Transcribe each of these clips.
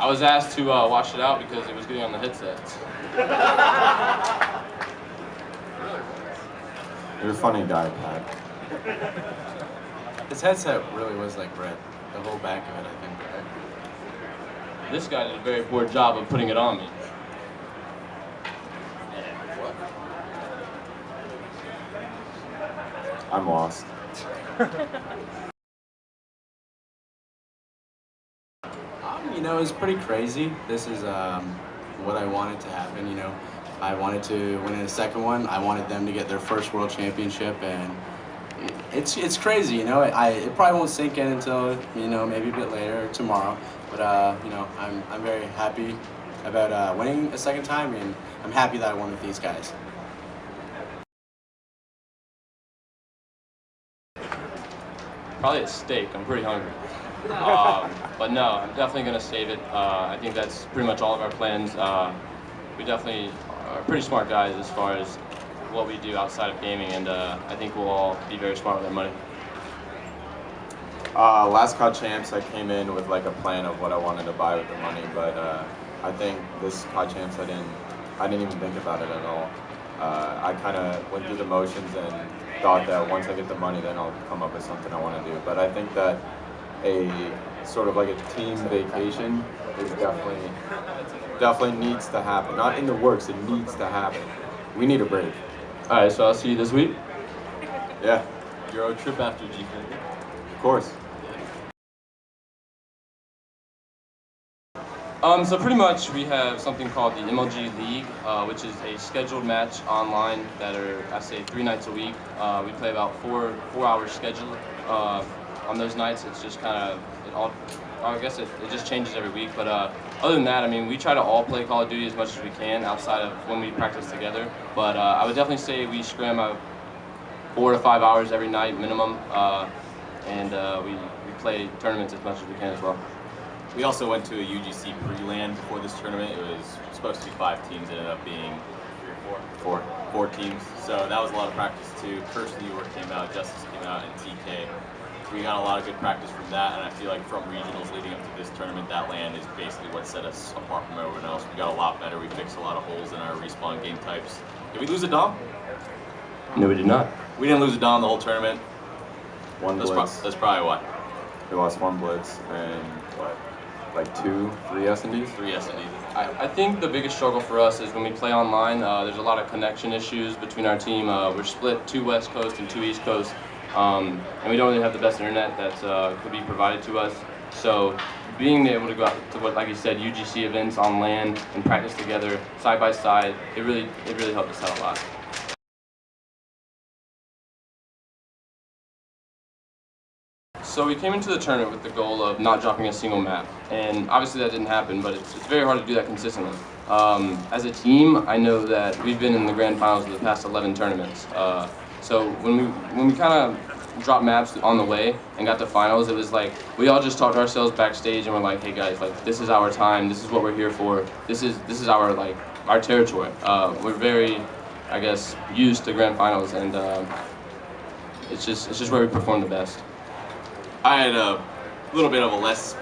I was asked to wash it out because it was getting on the headsets. You're a funny guy, Pat. His headset really was like red. The whole back of it, I think. This guy did a very poor job of putting it on me. I'm lost. You know, it's pretty crazy. This is what I wanted to happen, you know. I wanted to win in the second one. I wanted them to get their first world championship, and it's crazy, you know. It probably won't sink in until, you know, maybe a bit later or tomorrow. But you know, I'm very happy about winning a second time, and I'm happy that I won with these guys. Probably a steak. I'm pretty hungry. But no, I'm definitely going to save it. I think that's pretty much all of our plans. We definitely are pretty smart guys as far as what we do outside of gaming, and I think we'll all be very smart with our money. Last COD Champs, I came in with like a plan of what I wanted to buy with the money, but I think this COD Champs, I didn't even think about it at all. I kind of went through the motions and thought that once I get the money, then I'll come up with something I want to do. But I think that a sort of like a team vacation is definitely needs to happen. Not in the works, it needs to happen. We need a break. All right, so I'll see you this week. Yeah, Euro trip after G4. of course. So pretty much we have something called the MLG League, which is a scheduled match online that are, I say, 3 nights a week. We play about 4 hours scheduled. On those nights, it's just kind of, I guess it just changes every week. But other than that, I mean, we try to all play Call of Duty as much as we can outside of when we practice together. But I would definitely say we scram out 4 to 5 hours every night minimum, and we play tournaments as much as we can as well. We also went to a UGC pre-land before this tournament. It was supposed to be 5 teams, it ended up being 3 or 4 teams. So that was a lot of practice too. First New York came out, Justice came out, and TK. We got a lot of good practice from that, and I feel like from regionals leading up to this tournament, that land is basically what set us apart from everyone else. We got a lot better. We fixed a lot of holes in our respawn game types. Did we lose a Dom? No, we did not. We didn't lose a Dom the whole tournament. One blitz. That's probably why. We lost 1 blitz and what, like 2, 3 S&Ds? 3 S&Ds. I think the biggest struggle for us is when we play online, there's a lot of connection issues between our team. We're split 2 West Coast and 2 East Coast, and we don't really have the best internet that could be provided to us. So being able to go out to what, like you said, UGC events on LAN and practice together side by side, it really helped us out a lot. So we came into the tournament with the goal of not dropping a single map, and obviously that didn't happen, but it's very hard to do that consistently. As a team, I know that we've been in the grand finals of the past 11 tournaments. So when we kind of dropped maps on the way and got to finals, it was like we all just talked to ourselves backstage and we're like, hey guys, like this is our time, this is what we're here for, this is our territory. We're very, I guess, used to grand finals, and it's just where we perform the best. I had a little bit of a less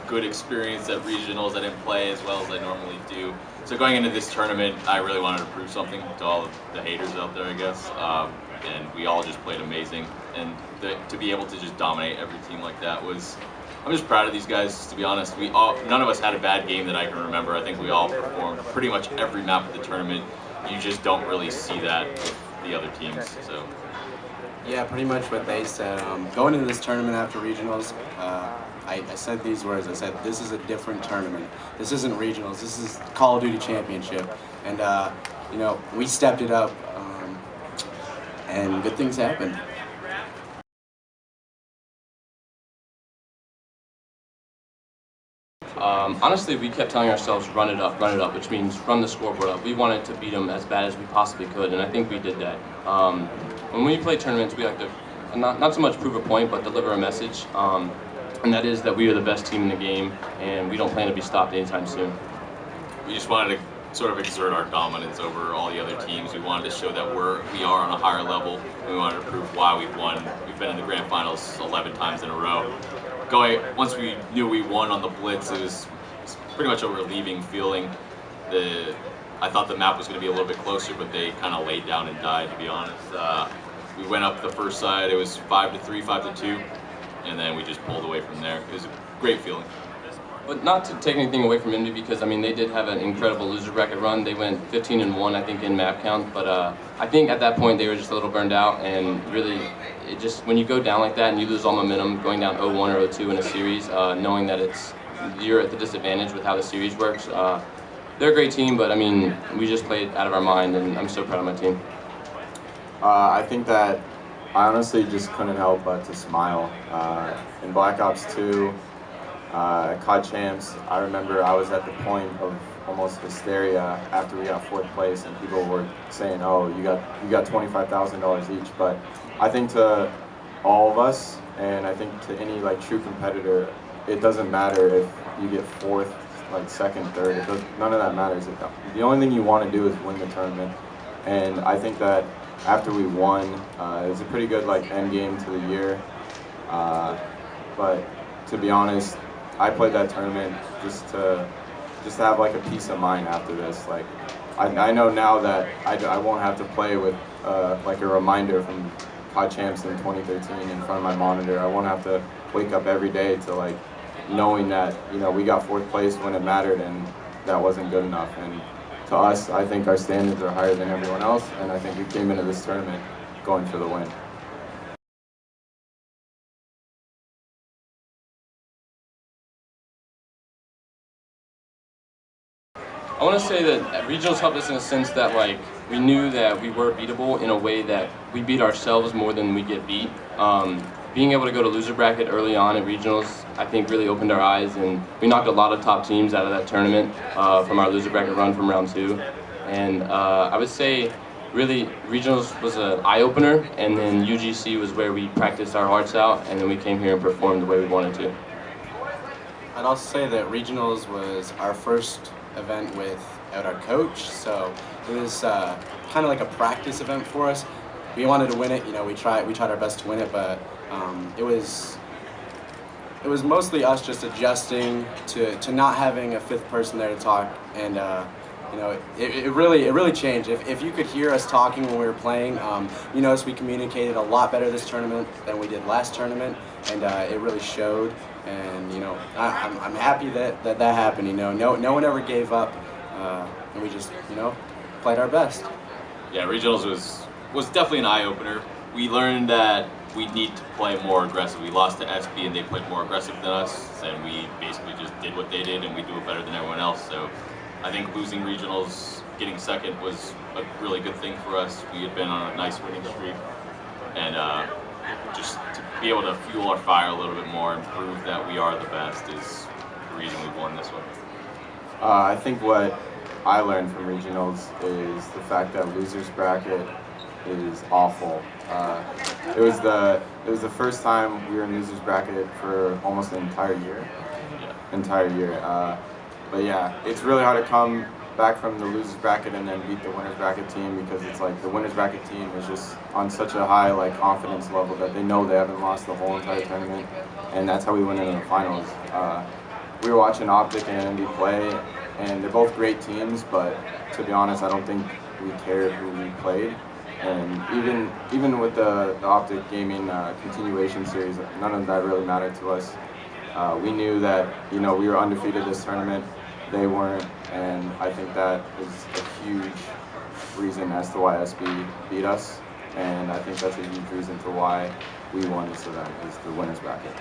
good experience at regionals. I didn't play as well as I normally do. So going into this tournament, I really wanted to prove something to all of the haters out there, I guess. And we all just played amazing. And to be able to just dominate every team like that was, I'm just proud of these guys, to be honest. None of us had a bad game that I can remember. I think we all performed pretty much every map of the tournament. You just don't really see that with the other teams. So. Yeah, pretty much what they said. Going into this tournament after regionals, I said these words. I said, this is a different tournament. This isn't regionals. This is Call of Duty Championship. And, you know, we stepped it up, and good things happened. Honestly, we kept telling ourselves, run it up, which means run the scoreboard up. We wanted to beat them as bad as we possibly could, and I think we did that. When we play tournaments, we like to not so much prove a point, but deliver a message, and that is that we are the best team in the game, and we don't plan to be stopped anytime soon. We just wanted to sort of exert our dominance over all the other teams. We wanted to show that we are on a higher level, and we wanted to prove why we've won. We've been in the grand finals 11 times in a row. Once we knew we won on the Blitz, it was pretty much a relieving feeling. I thought the map was going to be a little bit closer, but they kind of laid down and died, to be honest. We went up the first side, it was 5-3, 5-2, and then we just pulled away from there. It was a great feeling. But not to take anything away from Indy, because I mean they did have an incredible loser bracket run. They went 15-1, I think, in map count. But I think at that point they were just a little burned out, and really, it just when you go down like that and you lose all momentum, going down 0-1 or 0-2 in a series, knowing that you're at the disadvantage with how the series works. They're a great team, but I mean we just played out of our mind, and I'm so proud of my team. I think that I honestly just couldn't help but to smile. In Black Ops 2, COD Champs, I remember I was at the point of almost hysteria after we got 4th place, and people were saying, "Oh, you got $25,000 each." But I think to all of us, and I think to any like true competitor, it doesn't matter if you get 4th, like 2nd, 3rd. None of that matters. The only thing you want to do is win the tournament, and I think that after we won, it was a pretty good like end game to the year. But to be honest, I played that tournament just to have like a peace of mind after this. Like I know now that I won't have to play with like a reminder from COD Champs in 2013 in front of my monitor. I won't have to wake up every day to like knowing that we got 4th place when it mattered, and that wasn't good enough. And to us, I think our standards are higher than everyone else, and I think we came into this tournament going for the win. I want to say that regionals helped us in a sense that like we knew that we were beatable in a way that we beat ourselves more than we get beat. Being able to go to loser bracket early on at regionals, I think really opened our eyes, and we knocked a lot of top teams out of that tournament from our loser bracket run from round 2. And I would say really regionals was an eye-opener, and then UGC was where we practiced our hearts out, and then we came here and performed the way we wanted to. I'd also say that regionals was our first event without our coach, so it was kind of like a practice event for us. We wanted to win it, we tried our best to win it, but it was mostly us just adjusting to not having a 5th person there to talk, and it really changed. If you could hear us talking when we were playing, you notice we communicated a lot better this tournament than we did last tournament, and it really showed. And I'm happy that happened. No one ever gave up, and we just played our best. Yeah, regionals was definitely an eye opener. We learned that we need to play more aggressive. We lost to SB and they played more aggressive than us, and we basically just did what they did and we do it better than everyone else. So I think losing regionals, getting 2nd was a really good thing for us. We had been on a nice winning streak, and just to be able to fuel our fire a little bit more and prove that we are the best is the reason we won this one. I think what I learned from regionals is the fact that losers bracket is awful. It was the first time we were in losers bracket for almost an entire year. But yeah, it's really hard to come back from the losers bracket and then beat the winners bracket team, because it's like the winners bracket team is just on such a high like confidence level that they know they haven't lost the whole entire tournament, and that's how we went into the finals. We were watching Optic and ND play, and they're both great teams, but to be honest, I don't think we cared who we played. And even with the Optic Gaming continuation series, none of that really mattered to us. We knew that we were undefeated this tournament. They weren't, and I think that is a huge reason as to why SB beat us, and I think that's a huge reason to why we won this event, is the winners bracket.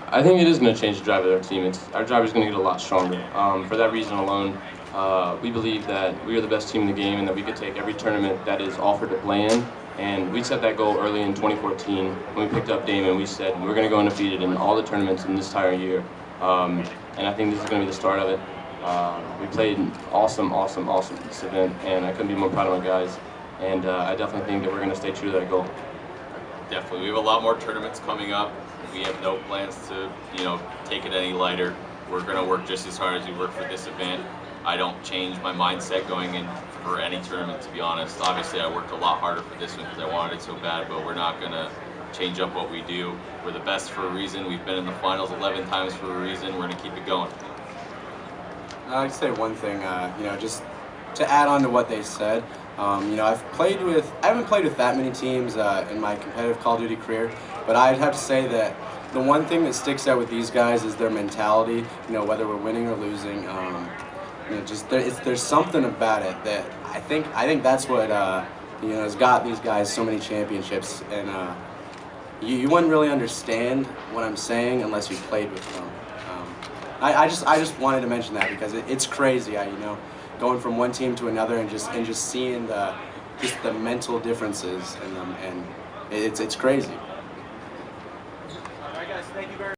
I think it is going to change the drive of our team. Our drive is going to get a lot stronger. For that reason alone, we believe that we are the best team in the game and that we could take every tournament that is offered to play in. And we set that goal early in 2014 when we picked up Damon. We said we're going to go undefeated in all the tournaments in this entire year. And I think this is going to be the start of it. We played awesome this event, and I couldn't be more proud of my guys. And I definitely think that we're going to stay true to that goal. Definitely. We have a lot more tournaments coming up. We have no plans to, take it any lighter. We're going to work just as hard as we work for this event. I don't change my mindset going in for any tournament, to be honest. Obviously, I worked a lot harder for this one because I wanted it so bad, but we're not going to change up what we do. We're the best for a reason. We've been in the finals 11 times for a reason. We're going to keep it going. I'd say one thing, just to add on to what they said. I haven't played with that many teams in my competitive Call of Duty career, but I'd have to say that the one thing that sticks out with these guys is their mentality. Whether we're winning or losing, there's something about it that I think that's what has got these guys so many championships, and you wouldn't really understand what I'm saying unless you played with them. I just wanted to mention that because it's crazy, going from one team to another and just seeing the mental differences in them, and it's crazy.